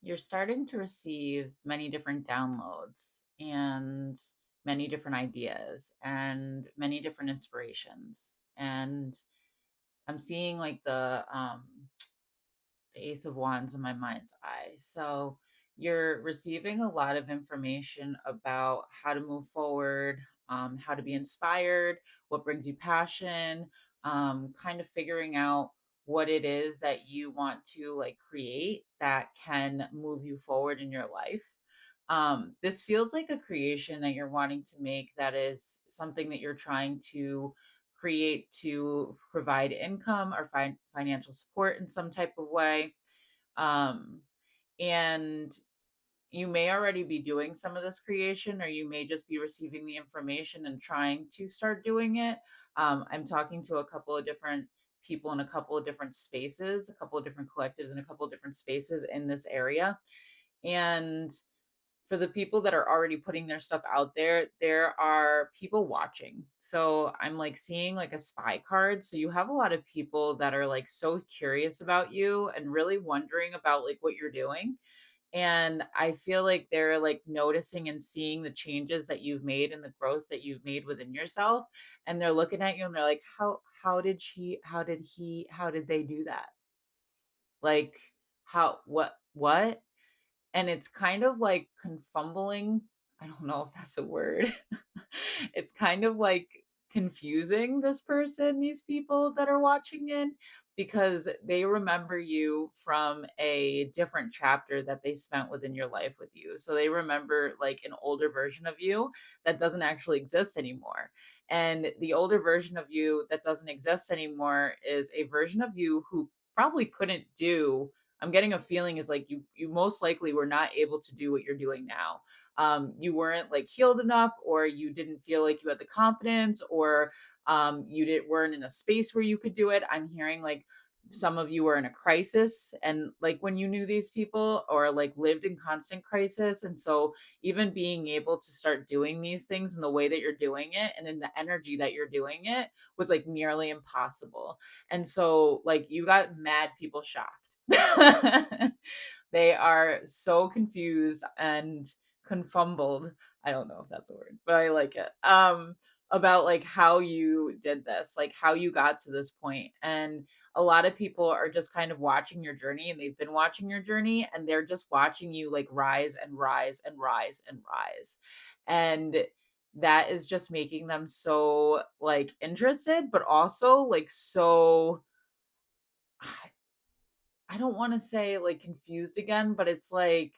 You're starting to receive many different downloads and many different ideas and many different inspirations. And I'm seeing like the Ace of Wands in my mind's eye. So you're receiving a lot of information about how to move forward, how to be inspired, what brings you passion, kind of figuring out what it is that you want to like create that can move you forward in your life. This feels like a creation that you're wanting to make that is something that you're trying to create to provide income or financial support in some type of way. Um, and you may already be doing some of this creation, or you may just be receiving the information and trying to start doing it. I'm talking to a couple of different people in a couple of different spaces, a couple of different collectives, and a couple of different spaces in this area. And for the people that are already putting their stuff out there, there are people watching. So I'm like seeing like a spy card. So you have a lot of people that are like so curious about you and really wondering about like what you're doing. And I feel like they're like noticing and seeing the changes that you've made and the growth that you've made within yourself. And they're looking at you and they're like, how did she, how did he, how did they do that? Like, how, what? And it's kind of like confumbling. I don't know if that's a word. It's kind of like confusing this person, these people that are watching in, because they remember you from a different chapter that they spent within your life with you. So they remember like an older version of you that doesn't actually exist anymore. And the older version of you that doesn't exist anymore is a version of you who probably couldn't do. I'm getting a feeling is like you most likely were not able to do what you're doing now. You weren't like healed enough, or you didn't feel like you had the confidence, or you didn't weren't in a space where you could do it. I'm hearing like some of you were in a crisis, and like when you knew these people, or like lived in constant crisis. And so even being able to start doing these things in the way that you're doing it and in the energy that you're doing it was like nearly impossible. And so like you got mad people shocked. They are so confused and confumbled. I don't know if that's a word, but I like it. About like how you did this, like how you got to this point. And a lot of people are just kind of watching your journey, and they've been watching your journey, and they're just watching you like rise and rise and rise and rise. And that is just making them so like interested, but also like so I don't want to say like confused again, but it's like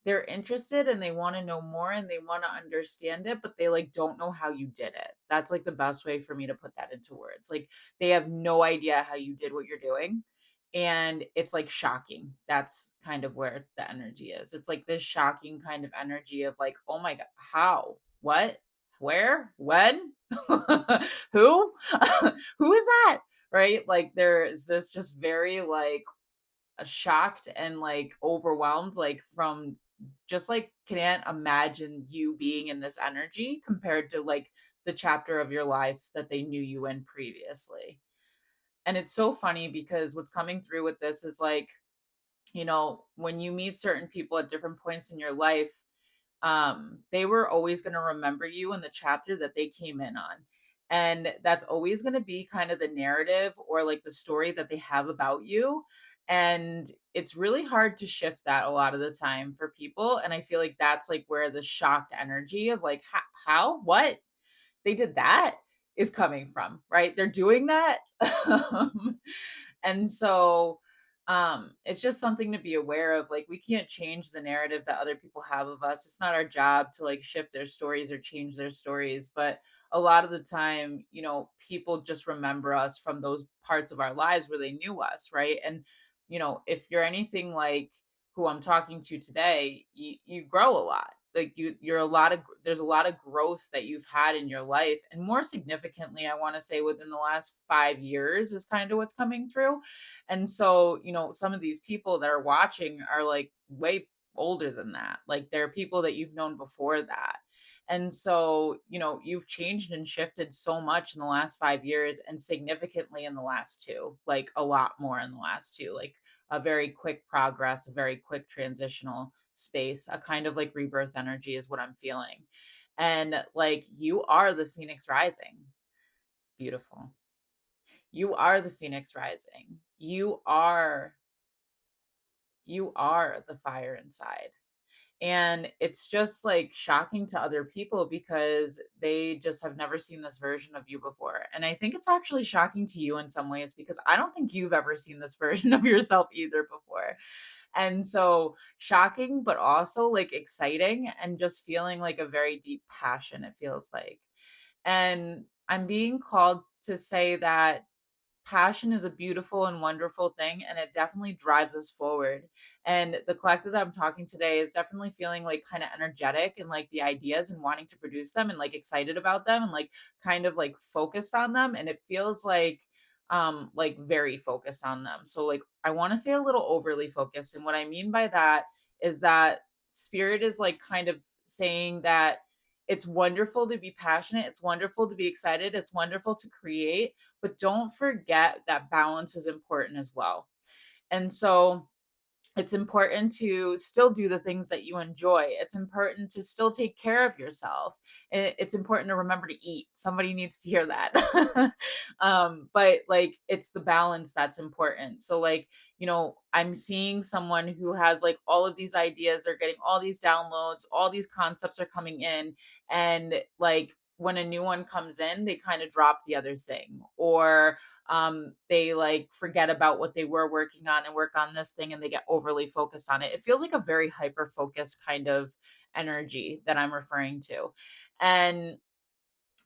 they're interested and they want to know more and they want to understand it, but they like don't know how you did it. That's like the best way for me to put that into words. Like they have no idea how you did what you're doing. And it's like shocking. That's kind of where the energy is. It's like this shocking kind of energy of like, oh my God, how? What? Where? When? Who? Who is that? Right? Like there is this just very like shocked and like overwhelmed, like from just like can't imagine you being in this energy compared to like the chapter of your life that they knew you in previously. And it's so funny because what's coming through with this is like, when you meet certain people at different points in your life, they were always going to remember you in the chapter that they came in on. And that's always going to be kind of the narrative or like the story that they have about you. And it's really hard to shift that a lot of the time for people. And I feel like that's like where the shocked energy of like, how, what they did that is coming from, right? They're doing that. And so it's just something to be aware of. Like we can't change the narrative that other people have of us. It's not our job to like shift their stories or change their stories, but a lot of the time, people just remember us from those parts of our lives where they knew us, right? And if you're anything like who I'm talking to today, you grow a lot. Like you're a lot of there's a lot of growth that you've had in your life, and more significantly, I want to say within the last 5 years is kind of what's coming through. And so, some of these people that are watching are like way older than that. Like they're people that you've known before that. And so, you've changed and shifted so much in the last 5 years and significantly in the last two, like a lot more in the last two, like a very quick progress, a very quick transitional space, a kind of like rebirth energy is what I'm feeling. And like you are the Phoenix rising. Beautiful. You are the Phoenix rising. You are the fire inside. And it's just like shocking to other people because they just have never seen this version of you before. And I think it's actually shocking to you in some ways because I don't think you've ever seen this version of yourself either before. And so shocking, but also like exciting and just feeling like a very deep passion, it feels like. And I'm being called to say that passion is a beautiful and wonderful thing, and it definitely drives us forward. And the collective that I'm talking today is definitely feeling like kind of energetic and like the ideas and wanting to produce them and like excited about them and like kind of like focused on them. And it feels like very focused on them. So like I want to say a little overly focused. And what I mean by that is that spirit is like kind of saying that it's wonderful to be passionate, it's wonderful to be excited, it's wonderful to create, but don't forget that balance is important as well. And so it's important to still do the things that you enjoy. It's important to still take care of yourself. It's important to remember to eat. Somebody needs to hear that. But like it's the balance that's important. So like, I'm seeing someone who has like all of these ideas, they're getting all these downloads, all these concepts are coming in, and like when a new one comes in, they kind of drop the other thing, or they like forget about what they were working on and work on this thing and they get overly focused on it. It feels like a very hyper focused kind of energy that I'm referring to. And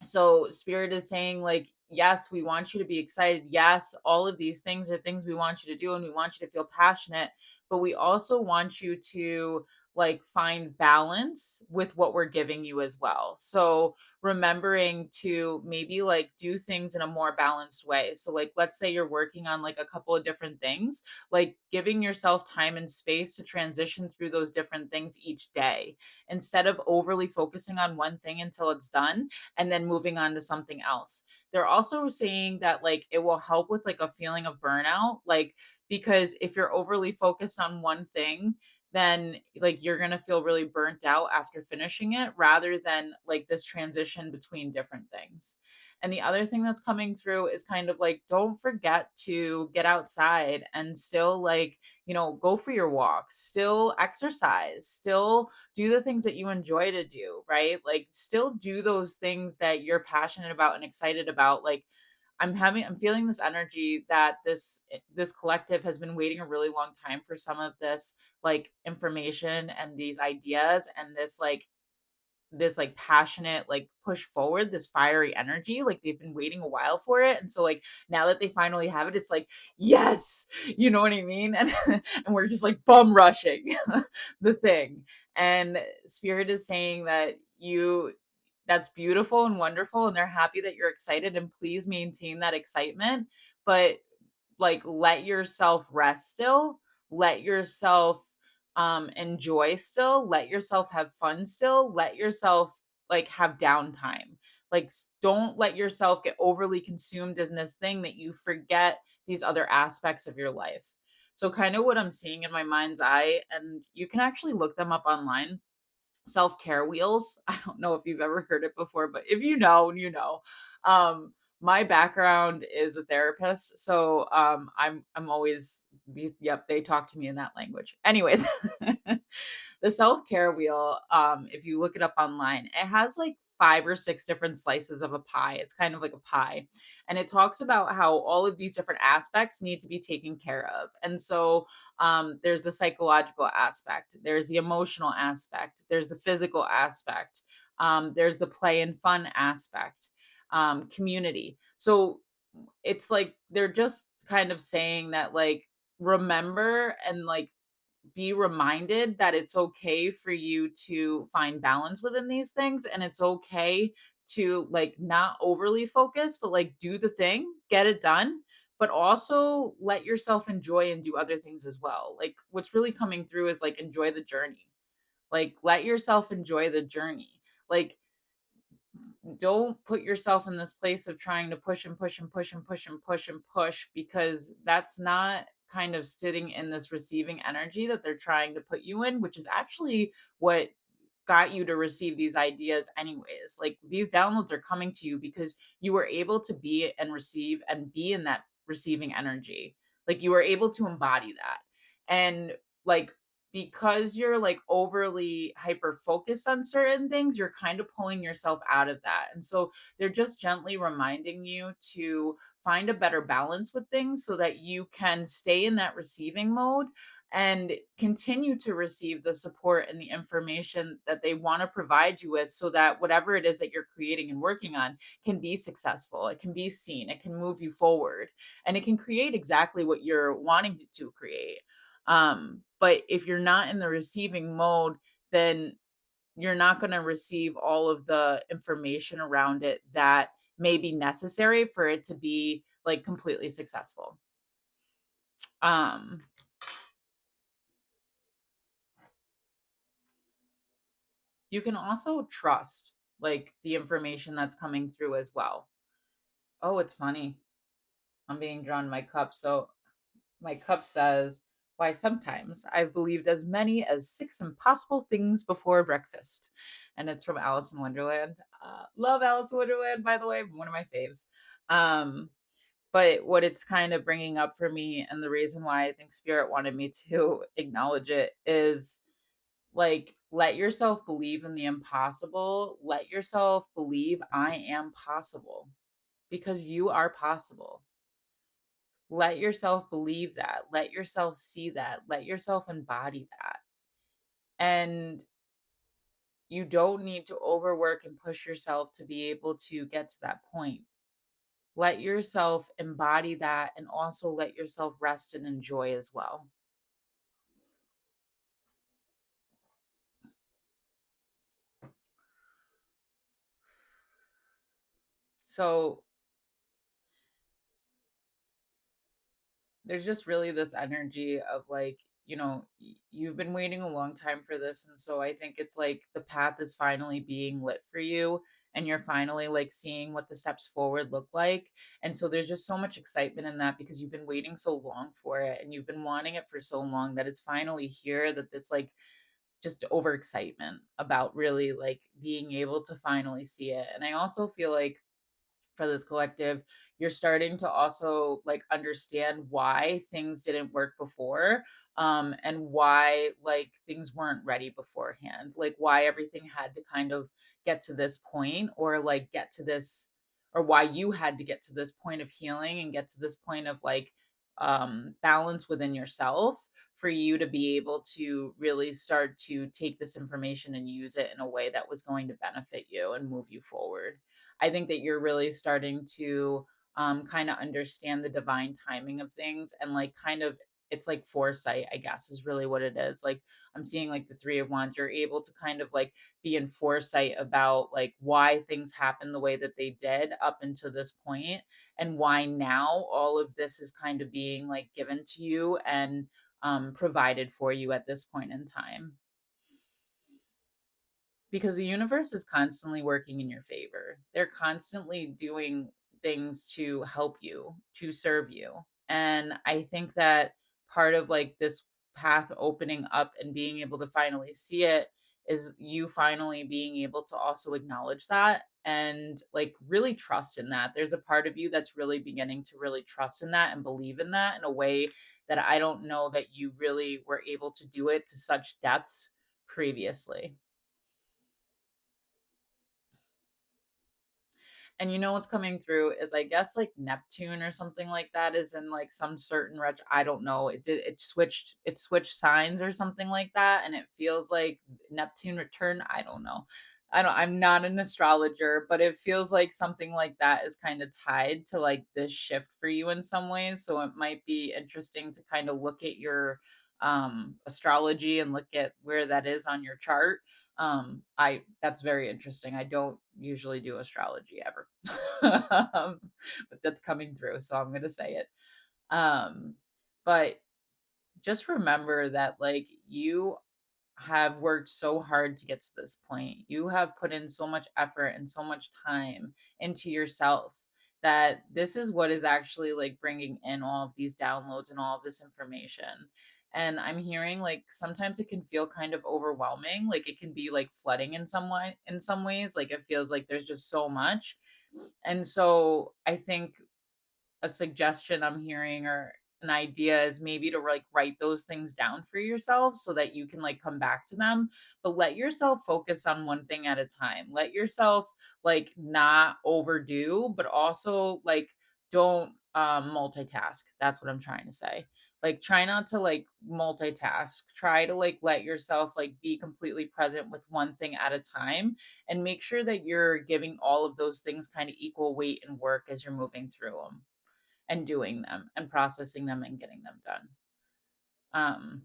so spirit is saying like, yes, we want you to be excited. Yes, all of these things are things we want you to do and we want you to feel passionate, but we also want you to like find balance with what we're giving you as well. So remembering to maybe like do things in a more balanced way. So like let's say you're working on like a couple of different things, like giving yourself time and space to transition through those different things each day instead of overly focusing on one thing until it's done and then moving on to something else. They're also saying that like it will help with like a feeling of burnout, like because if you're overly focused on one thing, then like you're going to feel really burnt out after finishing it rather than like this transition between different things. And the other thing that's coming through is kind of like don't forget to get outside and still like, go for your walks, still exercise, still do the things that you enjoy to do, right? Like still do those things that you're passionate about and excited about. Like I'm feeling this energy that this collective has been waiting a really long time for some of this like information and these ideas and this passionate like push forward, this fiery energy, like they've been waiting a while for it. And so like now that they finally have it, it's like yes, you know what I mean. And we're just like bum rushing the thing. And spirit is saying that you that's beautiful and wonderful and they're happy that you're excited, and please maintain that excitement, but like let yourself rest still, let yourself enjoy still, let yourself have fun still, let yourself like have downtime. Like don't let yourself get overly consumed in this thing that you forget these other aspects of your life. So kind of what I'm seeing in my mind's eye, and you can actually look them up online, self-care wheels. I don't know if you've ever heard it before, but if you know, you know. My background is a therapist, so I'm always yep, they talk to me in that language. Anyways, the self-care wheel, if you look it up online, it has like 5 or 6 different slices of a pie. It's kind of like a pie. And it talks about how all of these different aspects need to be taken care of. And so there's the psychological aspect, there's the emotional aspect, there's the physical aspect, there's the play and fun aspect, community. So it's like they're just kind of saying that like remember and like be reminded that it's okay for you to find balance within these things, and it's okay to like not overly focus but like do the thing, get it done, but also let yourself enjoy and do other things as well. Like what's really coming through is like enjoy the journey. Like let yourself enjoy the journey. Like don't put yourself in this place of trying to push and push and push and push and push and push, because that's not kind of sitting in this receiving energy that they're trying to put you in, which is actually what got you to receive these ideas anyways. Like, these downloads are coming to you because you were able to be and receive and be in that receiving energy. Like, you were able to embody that. And like, because you're like overly hyper focused on certain things, you're kind of pulling yourself out of that. And so they're just gently reminding you to find a better balance with things so that you can stay in that receiving mode and continue to receive the support and the information that they want to provide you with, so that whatever it is that you're creating and working on can be successful, it can be seen, it can move you forward, and it can create exactly what you're wanting it to create. But if you're not in the receiving mode, then you're not going to receive all of the information around it that may be necessary for it to be like completely successful. um you can also trust like the information that's coming through as well. Oh, it's funny, I'm being drawn my cup. So my cup says, "Why sometimes I've believed as many as six impossible things before breakfast." And it's from Alice in Wonderland. Love Alice in Wonderland, by the way, one of my faves. Um, but what it's kind of bringing up for me, and the reason why I think Spirit wanted me to acknowledge it, is like, let yourself believe in the impossible. Let yourself believe I am possible, because you are possible. Let yourself believe that. Let yourself see that. Let yourself embody that. And you don't need to overwork and push yourself to be able to get to that point. Let yourself embody that, and also let yourself rest and enjoy as well. So there's just really this energy of like, you've been waiting a long time for this, and so I think it's like the path is finally being lit for you, and you're finally like seeing what the steps forward look like. And so there's just so much excitement in that, because you've been waiting so long for it, and you've been wanting it for so long, that it's finally here, that it's like just overexcitement about really like being able to finally see it. And I also feel like for this collective, you're starting to also like understand why things didn't work before, and why like things weren't ready beforehand, like why everything had to kind of get to this point, or like get to this, or why you had to get to this point of healing and get to this point of like balance within yourself, for you to be able to really start to take this information and use it in a way that was going to benefit you and move you forward. I think that you're really starting to kind of understand the divine timing of things, and like kind of, it's like foresight, I guess, is really what it is. Like, I'm seeing like the Three of Wands. You're able to kind of like be in foresight about like why things happened the way that they did up until this point, and why now all of this is kind of being like given to you and provided for you at this point in time, because the universe is constantly working in your favor. They're constantly doing things to help you, to serve you. And I think that part of like this path opening up and being able to finally see it is you finally being able to also acknowledge that, and like really trust in that. There's a part of you that's really beginning to really trust in that and believe in that in a way that I don't know that you really were able to do it to such depths previously. And you know what's coming through is, I guess, like Neptune or something like that is in like some certain I don't know. It switched signs or something like that, and it feels like Neptune return. I don't know. I'm not an astrologer, but it feels like something like that is kind of tied to like this shift for you in some ways. So it might be interesting to kind of look at your astrology and look at where that is on your chart. I That's very interesting. I don't usually do astrology ever. But that's coming through, so I'm going to say it. Um but just remember that like you have worked so hard to get to this point. You have put in so much effort and so much time into yourself that this is what is actually like bringing in all of these downloads and all of this information. And I'm hearing like sometimes it can feel kind of overwhelming, like it can be like flooding in some way, in some ways, like it feels like there's just so much. And so I think a suggestion I'm hearing or an idea is maybe to like write those things down for yourself so that you can like come back to them, but let yourself focus on one thing at a time. Let yourself like not overdo, but also like don't multitask. That's what I'm trying to say. Like try not to like multitask. Try to like let yourself like be completely present with one thing at a time, and make sure that you're giving all of those things kind of equal weight and work as you're moving through them and doing them and processing them and getting them done. Um,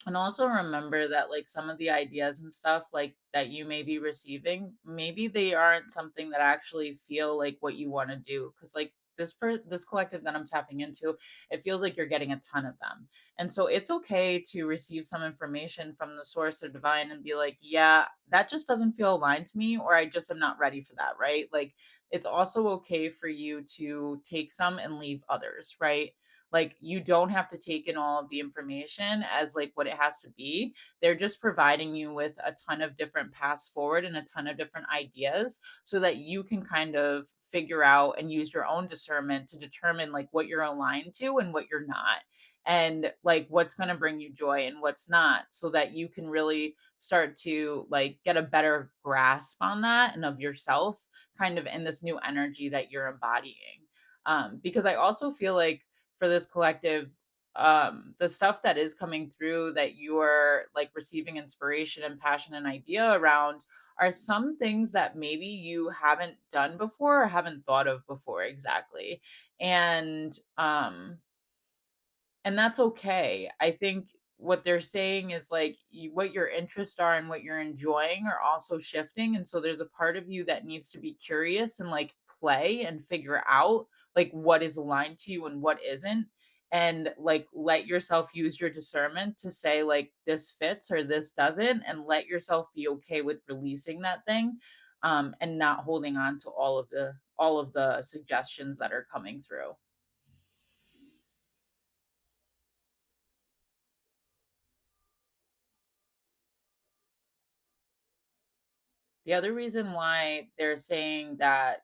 and also remember that like some of the ideas and stuff like that you may be receiving, maybe they aren't something that actually feel like what you want to do. Cause like this collective that I'm tapping into, it feels like you're getting a ton of them. And so it's okay to receive some information from the source or divine and be like, yeah, that just doesn't feel aligned to me, or I just am not ready for that, right? Like it's also okay for you to take some and leave others, right? Like you don't have to take in all of the information as like what it has to be. They're just providing you with a ton of different paths forward and a ton of different ideas so that you can kind of figure out and use your own discernment to determine like what you're aligned to and what you're not, and like what's going to bring you joy and what's not, so that you can really start to like get a better grasp on that and of yourself kind of in this new energy that you're embodying. Because I also feel like for this collective, the stuff that is coming through that you are like receiving inspiration and passion and idea around are some things that maybe you haven't done before or haven't thought of before exactly. And that's okay. I think what they're saying is like what your interests are and what you're enjoying are also shifting. And so there's a part of you that needs to be curious and like play and figure out like what is aligned to you and what isn't. And like let yourself use your discernment to say like this fits or this doesn't, and let yourself be okay with releasing that thing, and not holding on to all of the suggestions that are coming through. The other reason why they're saying that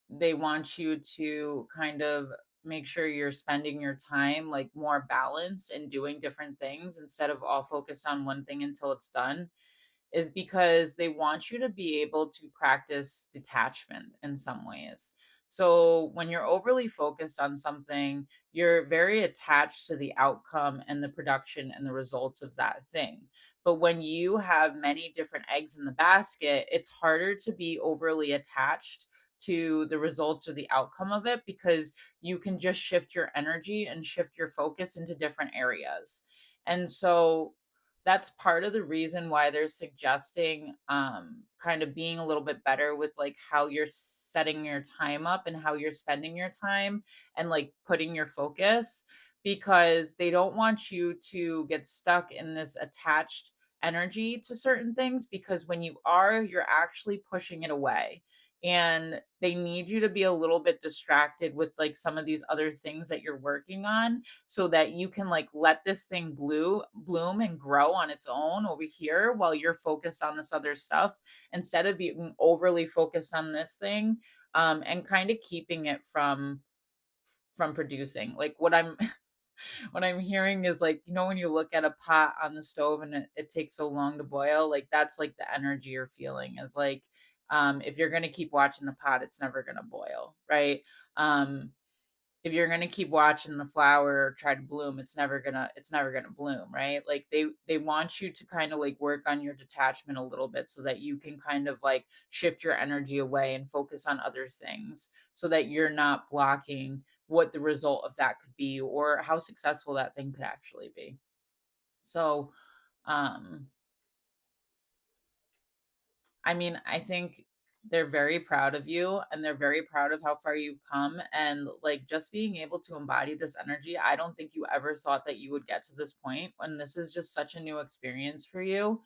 they want you to kind of make sure you're spending your time like more balanced and doing different things instead of all focused on one thing until it's done is because they want you to be able to practice detachment in some ways. So, when you're overly focused on something, you're very attached to the outcome and the production and the results of that thing. But when you have many different eggs in the basket, it's harder to be overly attached to the results or the outcome of it, because you can just shift your energy and shift your focus into different areas. And so that's part of the reason why they're suggesting kind of being a little bit better with like how you're setting your time up and how you're spending your time and like putting your focus, because they don't want you to get stuck in this attached energy to certain things, because when you are, you're actually pushing it away, and they need you to be a little bit distracted with like some of these other things that you're working on, so that you can like let this thing bloom and grow on its own over here while you're focused on this other stuff, instead of being overly focused on this thing, and kind of keeping it from producing. Like what I'm what I'm hearing is like, when you look at a pot on the stove and it takes so long to boil, like that's like the energy you're feeling is like, if you're going to keep watching the pot, it's never going to boil, right? um if you're going to keep watching the flower try to bloom, it's never going to bloom, right? Like they want you to kind of like work on your detachment a little bit so that you can kind of like shift your energy away and focus on other things, so that you're not blocking what the result of that could be or how successful that thing could actually be. So, um I mean, I think they're very proud of you and they're very proud of how far you've come, and like just being able to embody this energy. I don't think you ever thought that you would get to this point when this is just such a new experience for you.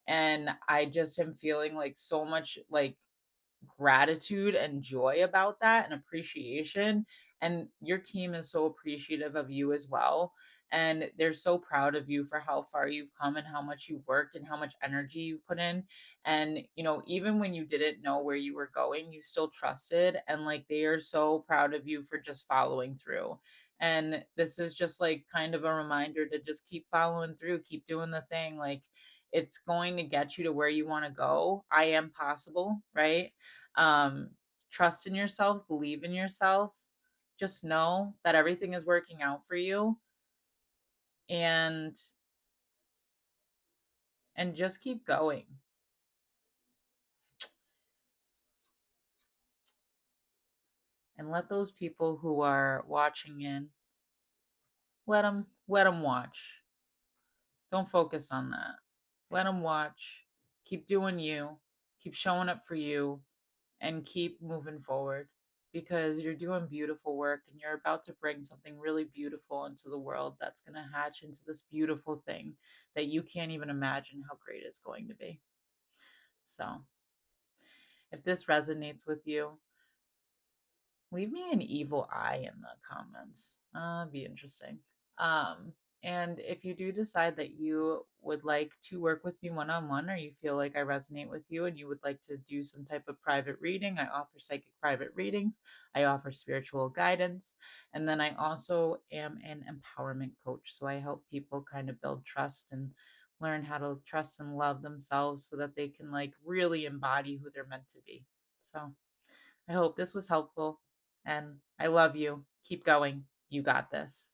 And I just am feeling like so much like gratitude and joy about that and appreciation. And your team is so appreciative of you as well. And they're so proud of you for how far you've come and how much you've worked and how much energy you've put in. And, even when you didn't know where you were going, you still trusted. And like they are so proud of you for just following through. And this is just like kind of a reminder to just keep following through, keep doing the thing. Like it's going to get you to where you want to go. I am possible, right? um Trust in yourself, believe in yourself, just know that everything is working out for you, and just keep going, and let those people who are watching in, let them watch. Don't focus on that. Let them watch. Keep doing you, keep showing up for you, and keep moving forward, because you're doing beautiful work and you're about to bring something really beautiful into the world that's going to hatch into this beautiful thing that you can't even imagine how great it's going to be. So, if this resonates with you, leave me an evil eye in the comments. It'd be interesting. Um, and if you do decide that you would like to work with me one on one, or you feel like I resonate with you and you would like to do some type of private reading, I offer psychic private readings, I offer spiritual guidance, and then I also am an empowerment coach. So I help people kind of build trust and learn how to trust and love themselves so that they can like really embody who they're meant to be. So I hope this was helpful, and I love you. Keep going. You got this.